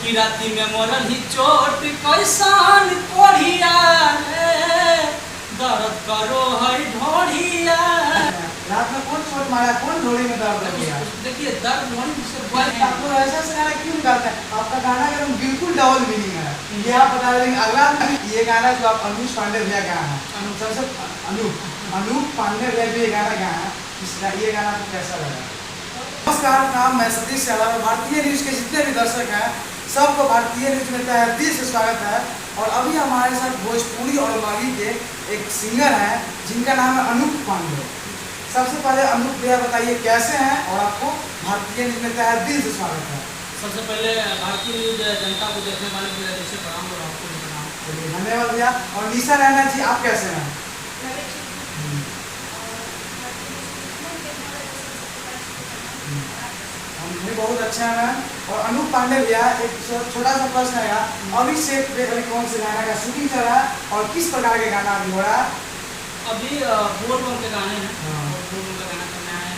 की राती में मरल ही चोट कैसान कोढ़िया रे दर्द करो है ढोढ़िया। रात में कौन चोट मारा, कौन ढोड़ी में दर्द हो गया? देखिए दर्द ढोड़ी से आप लोग ऐसा से गाना क्यों गाते हैं? आपका गाना का बिल्कुल डबल मीनिंग है। ये आप बता देंगे अगला ये गाना जो आप अनूप पांडे भैया गाया है, अनूप पांडे भैया भी ये गाना गाया है, इसका ये गाना आपको कैसा लगा? नमस्कार, नाम मैं सतीश यादव। भारतीय न्यूज़ के जितने भी दर्शक हैं सबको भारतीय न्यूज़ में तहे दिल से स्वागत है। और अभी हमारे साथ भोजपुरी और मगही के एक सिंगर हैं जिनका नाम है अनूप पांडे। सबसे पहले अनूप भैया बताइए कैसे हैं और आपको भारतीय न्यूज़ में तहे दिल से स्वागत है। सबसे पहले भारतीय न्यूज़ जनता को देखने वाले मेरा दिल से प्रणाम और आपको भी प्रणाम। चलिए धन्यवाद भैया। और निशा रैना जी आप कैसे हैं? हम भी बहुत अच्छा है। और अनूप पांडे भैया एक छोटा सा प्रश्न है, अभी से अभी कौन से गाना का शूटिंग चल रहा है और किस प्रकार के गाना अभी हो रहा है? अभी बोल बम के गाने हैं, बोल बम का गाना करना है।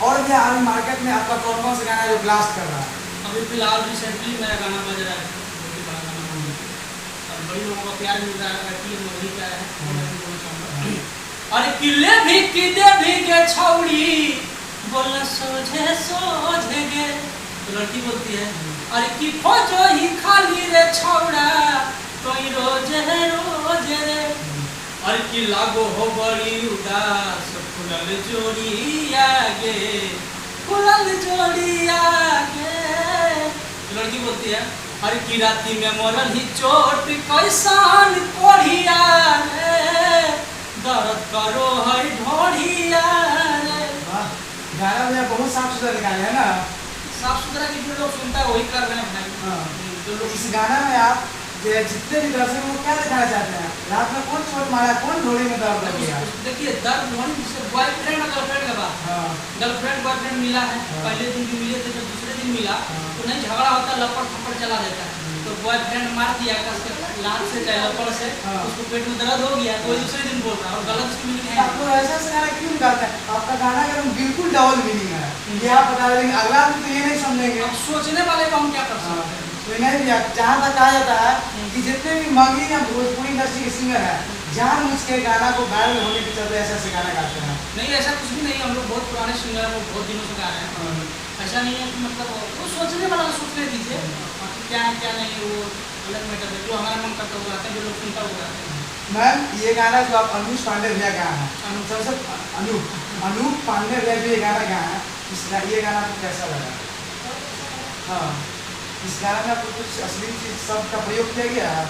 और भैया अभी मार्केट में आपका कौन कौन सा गाना है जो ब्लास्ट कर रहा है? अभी फिलहाल रिसेंटली मेरा गाना बज रहा है, बहुत ही बड़ा गाना है। और बड़ी लोगों का प्यार मिल रहा है, मगही का है। अरे किले भी किदे भी गे छौड़ी बोलना सोझे सोझे गे, तो लड़की बोलती है अरे कि खोजो ही खाली रे छौड़ा कोई रोजे रोजे रे। अरे कि लागो हो बड़ी उदास फुलल जोड़िया गे, फुलल जोड़िया गे। तो लड़की बोलती है अरे की राती में मरल ही चोट कैसान कोढ़िया रे दर्द करो है ढोढ़िया रे। गाना भैया बहुत साफ सुथरा निकाले है ना? साफ सुथरा की जो लोग सुनता है वही कर रहे हैं भाई। जो लोग इस गाना में आप जितने भी दर्शक वो क्या दिखाना चाहते हैं? रात में कौन चोट मारा, कौन ढोड़ी में दर्द हो गया? देखिए दर्द ढोड़ी से बॉयफ्रेंड और गर्लफ्रेंड का बात। गर्लफ्रेंड बॉयफ्रेंड मिला है, पहले दिन भी मिले थे, जब दूसरे दिन मिला तो नहीं झगड़ा होता, लपड़ थप्पड़ चला देता है। तो बॉयफ्रेंड मार दिया लात से चाहे लपड़ से, उसको पेट में दर्द हो गया तो दूसरे दिन बोल रहा है और गलत उसकी मीनिंग है। आप लोग ऐसा से गाना क्यों गाते हैं? आपका गाना का बिल्कुल डबल मीनिंग है। ये आप बता देंगे अगला तो ये नहीं समझेंगे। अब सोचने वाले को हम क्या कर सकते हैं? तो नहीं भैया, जहाँ तक कहा जाता है कि जितने भी मगही या भोजपुरी इंडस्ट्री के सिंगर है जानबूझ के गाना को वायरल होने के चलते ऐसे ऐसे गाना गाते हैं। नहीं ऐसा कुछ भी नहीं, हम लोग बहुत पुराने सिंगर हैं, बहुत दिनों से गा रहे हैं। ऐसा नहीं है कि मतलब वो सोचने वाला सोचने दीजिए, क्या है क्या नहीं वो अलग मैटर है। जो हमारा मन करता हुआ जो लोग सुनता हुआ। मैम ये गाना जो आप अनूप पांडे भैया गाया है, सबसे अनूप पांडे भैया जो ये गाना गाया है, इसका ये गाना आपको कैसा लगा? हाँ, इस गाने में आपको कुछ अश्लील चीज शब्द का प्रयोग किया गया है?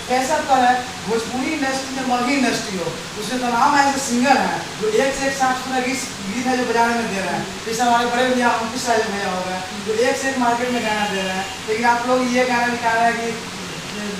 कैसा तो है भोजपुरी इंडस्ट्री में मगही इंडस्ट्री हो, उसमें तमाम ऐसे सिंगर हैं जो एक से एक साफ सुथरा गीत है जो बजाने में दे रहे हैं। जैसे हमारे बड़े भैया अंकुश राज भैया हो गए जो एक से एक मार्केट में गाना दे रहे हैं, लेकिन आप लोग ये गाना निकाल रहे हैं कि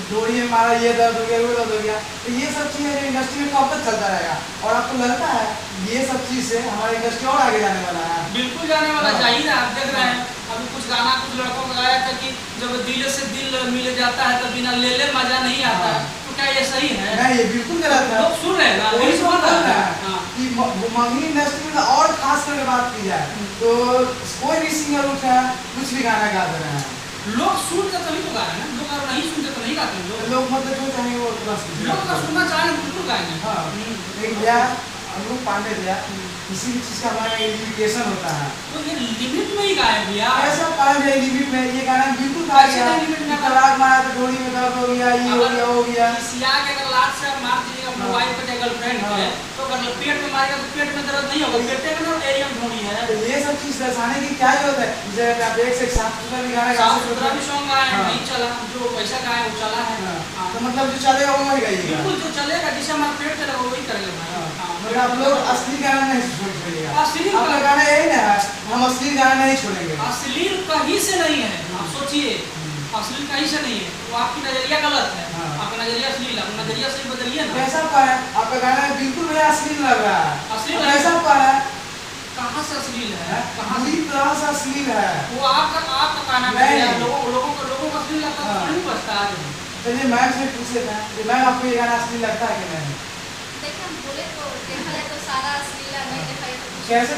डोरी में मारा ये दर्द हो गया वो दर्द हो गया। तो ये सब चीज़ें जो इंडस्ट्री में कब तक चलता रहेगा? और आपको लगता है ये सब चीज़ से हमारी इंडस्ट्री और आगे जाने वाला है? बिल्कुल जाने वाला, चाहिए ना। आप देख रहे हैं अभी कुछ गाना कुछ लड़कों का गाया था कि जब दिल से दिल मिल जाता है तो बिना ले ले मजा नहीं आता है। तो क्या ये सही है? नहीं, ये बिल्कुल गलत है। लोग सुन रहे हैं ना, वही सुन रहे हैं कि मगही इंडस्ट्री में और खास करके बात की जाए तो कोई भी सिंगर उठा कुछ भी गाना गा दे रहे हैं। लोग सुन के तभी तो गा रहे हैं, लोग अगर नहीं सुनते तो नहीं गाते। लोग मतलब जो चाहेंगे वो लोग अगर सुनना चाहें तो बिल्कुल गाएंगे। हाँ, लेकिन भैया अनूप पांडे भैया किसी भी चीज़ का हमारा लिमिटेशन होता है, तो ये लिमिट में ही गाए भैया। ऐसा पाए भैया लिमिट में ये गाना बिल्कुल गा गया। लिमिट में तलाक मारा तो डोरी में दर्द हो गया, ये हो गया वो गया। सिया के अगर लात से मार दीजिएगा अपने वाइफ पे गर्लफ्रेंड पे तो अगर पेट में मारेगा तो पेट में दर्द नहीं होगा, पेट में दर्द एरिया में ढूंढी है। तो ये सब चीज़ दर्शाने की क्या जरूरत है? जैसे आप एक से साफ सुथरा भी गाना गा सकते सुथरा भी सॉन्ग गाए नहीं चला, जो पैसा गाए वो चला है। तो मतलब जो चलेगा वो वही गाइएगा। बिल्कुल जो चलेगा, जिसे हमारा पेट चलेगा वही करेगा। मगर आप लोग असली गाना नहीं छोड़िएगा। अश्लील आपका गाना यही ना है, हम असली गाना नहीं छोड़ेंगे। अश्लील कहीं से नहीं है, आप सोचिए अश्लील कहीं से नहीं है। वो आपकी नजरिया गलत है, आपका नजरिया अश्लील, अपना नजरिया से बदलिए ना। कैसा पा है आपका गाना बिल्कुल भैया अश्लील लग रहा है। अश्लील कैसा पा है? कहाँ से अश्लील है? कहाँ पूरी तरह से अश्लील है वो आपका गाना है। लोगों को अश्लील लगता है, नहीं बचता आज। चलिए मैम से पूछे था कि मैम आपको ये गाना अश्लील लगता है कि नहीं? देखिए हम बोले तो देखा जाए तो सारा अश्लील है, नहीं देखा जाए तो कैसे?